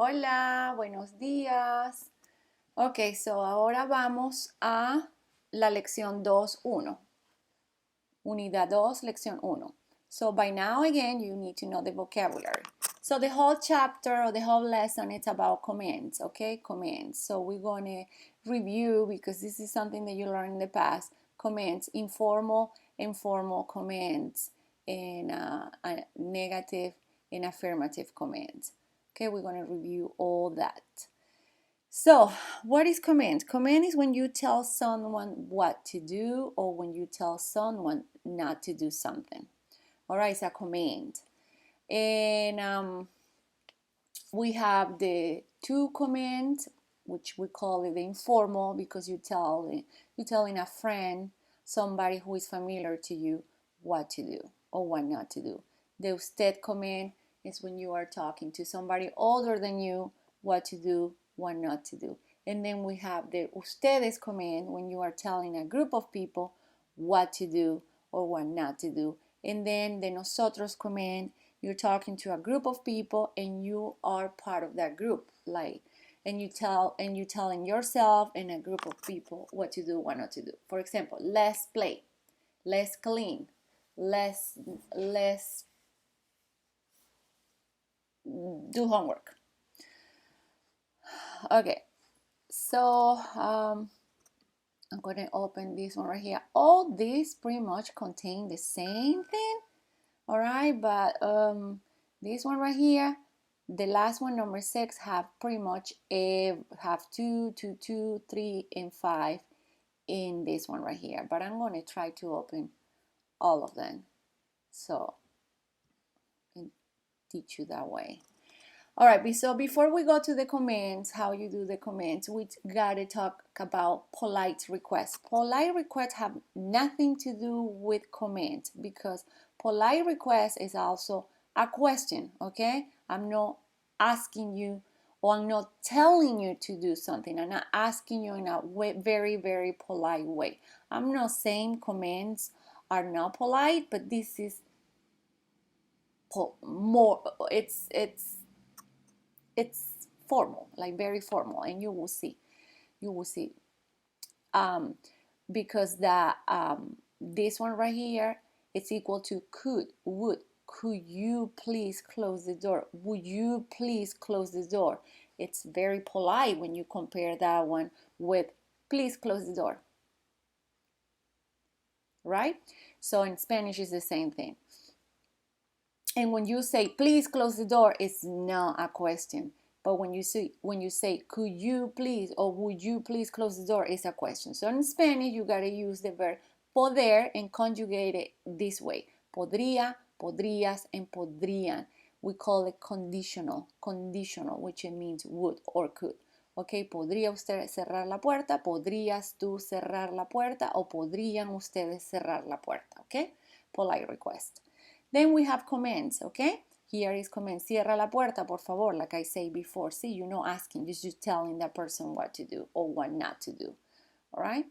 Hola, buenos días. Ok, so ahora vamos a la lección 2.1. Unidad 2, lección 1. So by now, again, you need to know the vocabulary. So the whole chapter or the whole lesson, it's about commands, okay? Commands. So we're going to review, because this is something that you learned in the past, commands, informal and formal commands, and negative and affirmative commands. Okay, we're going to review all that. So, what is command? Command is when you tell someone what to do or when you tell someone not to do something. All right, it's a command. And we have the two commands, which we call it the informal, because you're telling a friend, somebody who is familiar to you, what to do or what not to do. The usted command is when you are talking to somebody older than you, what to do, what not to do. And then we have the ustedes command when you are telling a group of people what to do or what not to do. And then the nosotros command, you're talking to a group of people and you are part of that group, and you're telling yourself and a group of people what to do, what not to do. For example, let's play, let's clean, let's do homework. Okay, so I'm going to open this one right here. All these pretty much contain the same thing, all right, but this one right here, the last one, number 6, have pretty much have 2, 2, 2, 3, and 5 in this one right here, but I'm going to try to open all of them so I can teach you that way. All right, so before we go to the commands, how you do the commands, we gotta talk about polite requests. Polite requests have nothing to do with commands, because polite request is also a question, okay? I'm not asking you, or I'm not telling you to do something. I'm not asking you in a very, very polite way. I'm not saying commands are not polite, but this is more, it's formal, like very formal, and you will see um, because this one right here, it's equal to could you please close the door, would you please close the door. It's very polite when you compare that one with please close the door, right? So in Spanish is the same thing. And when you say please close the door, it's not a question. But when you say could you please or would you please close the door, it's a question. So in Spanish, you gotta use the verb poder and conjugate it this way: podría, podrías, and podrían. We call it conditional, which means would or could. Ok, podría usted cerrar la puerta, podrías tú cerrar la puerta, o podrían ustedes cerrar la puerta. Ok, polite request. Then we have commands, okay? Here is command. Cierra la puerta, por favor, like I said before. See, you're not asking, you're just telling that person what to do or what not to do, all right?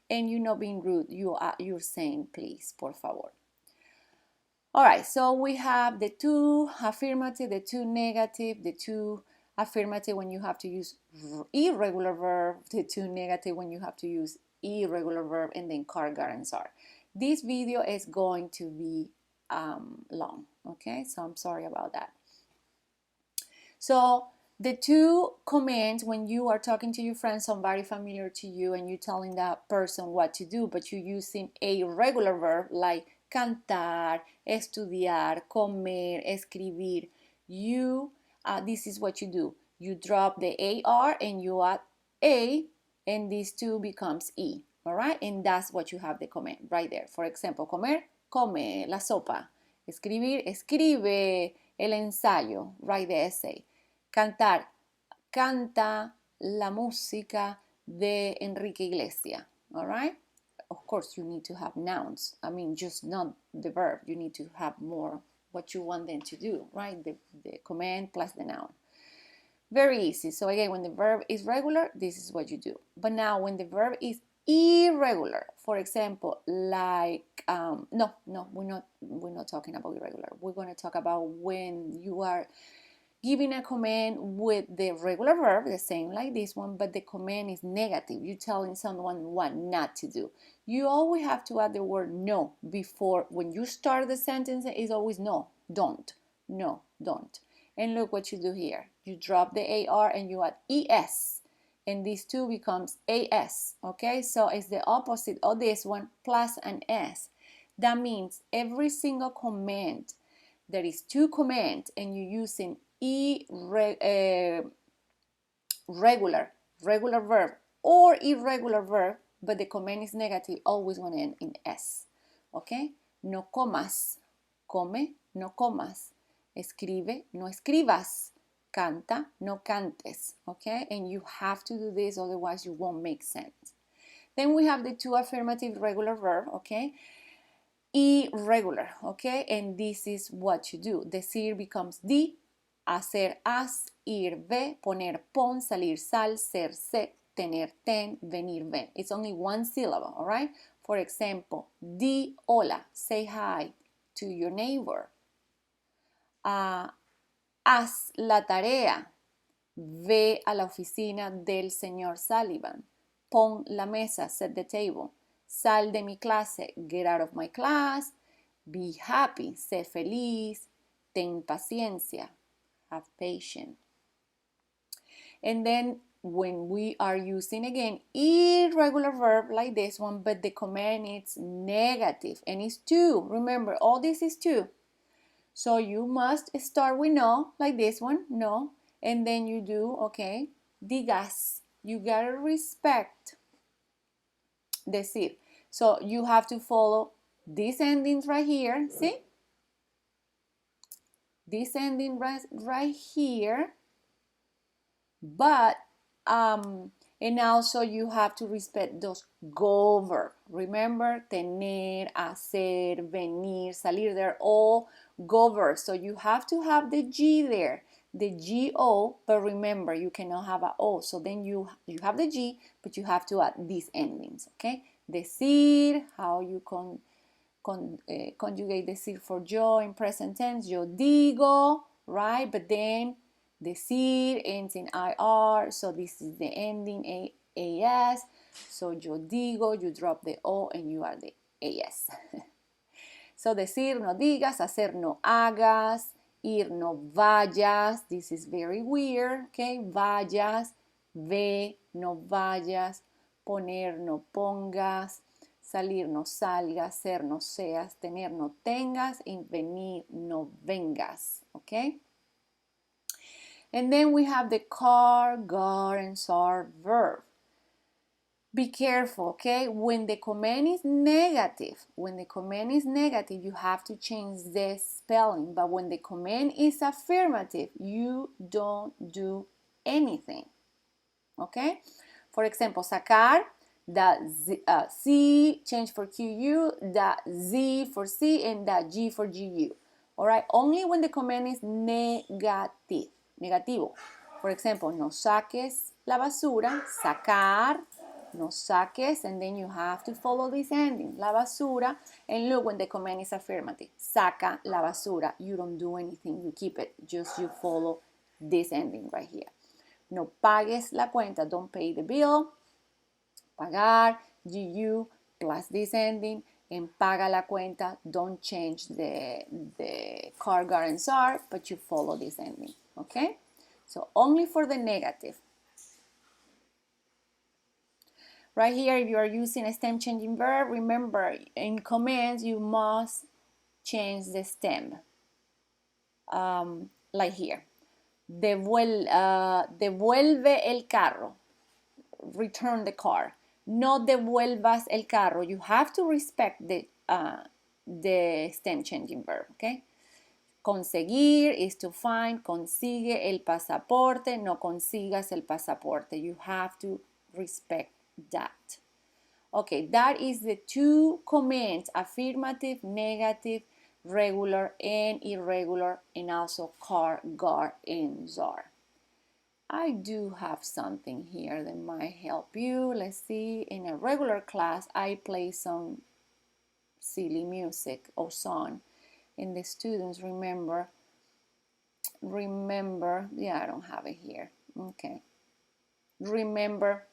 And you're not being rude. You're saying, please, por favor. All right, so we have the two affirmative, the two negative, the two affirmative when you have to use irregular verb, the two negative when you have to use irregular verb, and then car guarantee are. This video is going to be long, okay? So I'm sorry about that. So the two commands when you are talking to your friend, somebody familiar to you, and you're telling that person what to do, but you're using a regular verb like cantar, estudiar, comer, escribir. This is what you do. You drop the AR and you add A, and these two becomes E, all right? And that's what you have the command right there. For example, comer, come la sopa. Escribir, escribe el ensayo, write the essay. Cantar, canta la música de Enrique Iglesias, all right? Of course, you need to have nouns. I mean, just not the verb. You need to have more what you want them to do, right? The command plus the noun. Very easy. So again, when the verb is regular, this is what you do. But now when the verb is irregular, for example, like no, we're not talking about irregular. We're going to talk about when you are giving a command with the regular verb, the same like this one, but the command is negative. You're telling someone what not to do. You always have to add the word no before. When you start the sentence, it's always no, don't, no, don't. And look what you do here. You drop the AR and you add ES. And these two becomes AS, okay? So it's the opposite of this one, plus an S. That means every single command, there is two commands and you're using regular verb or irregular verb, but the command is negative, always going to end in S, okay? No comas, come, no comas. Escribe, no escribas. Canta, no cantes, okay? And you have to do this, otherwise you won't make sense. Then we have the two affirmative regular verb, okay? Irregular, okay? And this is what you do. Decir becomes di, hacer haz, ir ve, poner pon, salir sal, ser se, tener ten, venir ven. It's only one syllable, all right? For example, di hola, say hi to your neighbor. Haz la tarea, ve a la oficina del señor Sullivan. Pon la mesa, set the table. Sal de mi clase, get out of my class. Be happy, sé feliz. Ten paciencia, have patience. And then when we are using again irregular verb like this one, but the command is negative and it's to. Remember, all this is to. So you must start with no, like this one, no. And then you do, okay, digas. You gotta respect decir. So you have to follow these endings right here, see? This ending right here. But, and also you have to respect those go verbs. Remember, tener, hacer, venir, salir, they're all go verbs. So you have to have the G there, the G-O, but remember, you cannot have a O. So then you have the G, but you have to add these endings, okay? Decir, how you conjugate decir for yo in present tense, yo digo, right? But then decir ends in IR, so this is the ending AS. So yo digo, you drop the O and you are the AS. So decir, no digas, hacer, no hagas, ir, no vayas. This is very weird, okay? Vayas, ve, no vayas, poner, no pongas, salir, no salgas, ser, no seas, tener, no tengas, y venir, no vengas, okay? And then we have the car, gar, and sar verb. Be careful, okay? When the command is negative, you have to change the spelling. But when the command is affirmative, you don't do anything, okay? For example, sacar, the C change for QU, the Z for C, and the G for GU. All right, only when the command is negativo. For example, no saques la basura, sacar, no saques, and then you have to follow this ending, la basura, and look when the command is affirmative, saca la basura, you don't do anything, you keep it, just you follow this ending right here. No pagues la cuenta, don't pay the bill, pagar, GU, plus this ending, and paga la cuenta, don't change the car, gar, and SAR, but you follow this ending, okay? So only for the negative. Right here, if you are using a stem changing verb, remember, in commands, you must change the stem. Like here. Devuelve el carro. Return the car. No devuelvas el carro. You have to respect the stem changing verb, okay? Conseguir is to find. Consigue el pasaporte. No consigas el pasaporte. You have to respect that. Okay, that is the two commands, affirmative, negative, regular and irregular, and also car, gar, and zar. I do have something here that might help you. Let's see, in a regular class, I play some silly music or song, and the students remember remember, yeah, I don't have it here. Okay. Remember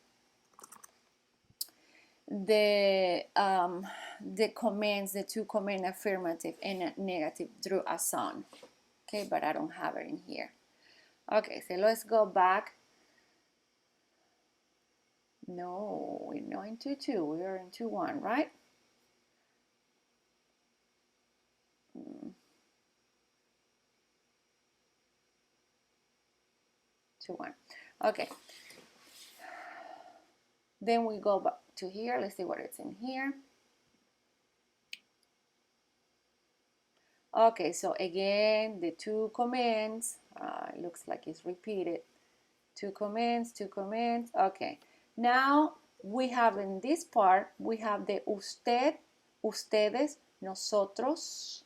the comments, the two comment affirmative and negative drew a sun. Okay, but I don't have it in here. Okay, so let's go back. No, we're not in 2-2, we are in 2-1, right? 2-1. Okay. Then we go back to here. Let's see what it's in here. Okay, so again, the two comments, it looks like it's repeated. Two comments, two comments. Okay, now we have in this part, we have the usted, ustedes, nosotros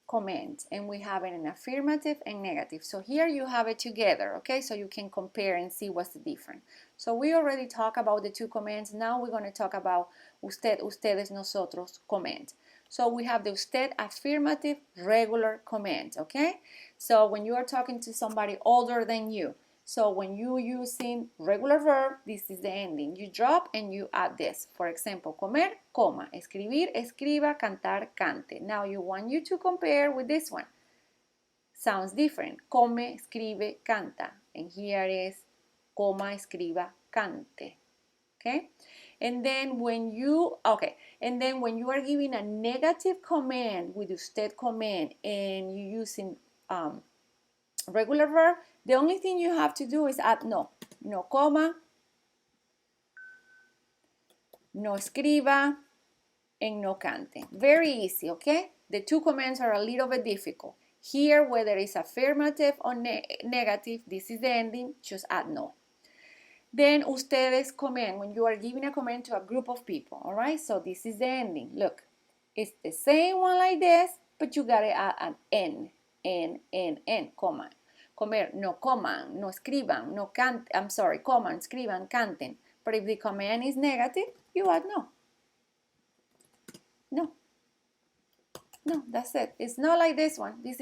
comment, and we have it in affirmative and negative. So here you have it together, okay? So you can compare and see what's the difference. So we already talked about the two comments. Now we're going to talk about usted, ustedes, nosotros comment. So we have the usted affirmative regular comment, okay? So when you are talking to somebody older than you, so when you're using regular verb, this is the ending. You drop and you add this. For example, comer, coma. Escribir, escriba. Cantar, cante. Now you want you to compare with this one. Sounds different. Come, escribe, canta. And here is coma, escriba, cante. Okay? And then when you are giving a negative command with usted command and you're using regular verb, the only thing you have to do is add no. No coma, no escriba, and no cante. Very easy, okay? The two commands are a little bit difficult. Here, whether it's affirmative or negative, this is the ending, just add no. Then ustedes command, when you are giving a command to a group of people, all right? So this is the ending. Look, it's the same one like this, but you gotta add an N, coma. Comer, no coman, no escriban, no canten, I'm sorry, coman, escriban, canten. But if the command is negative, you add no. No. No, that's it. It's not like this one. This is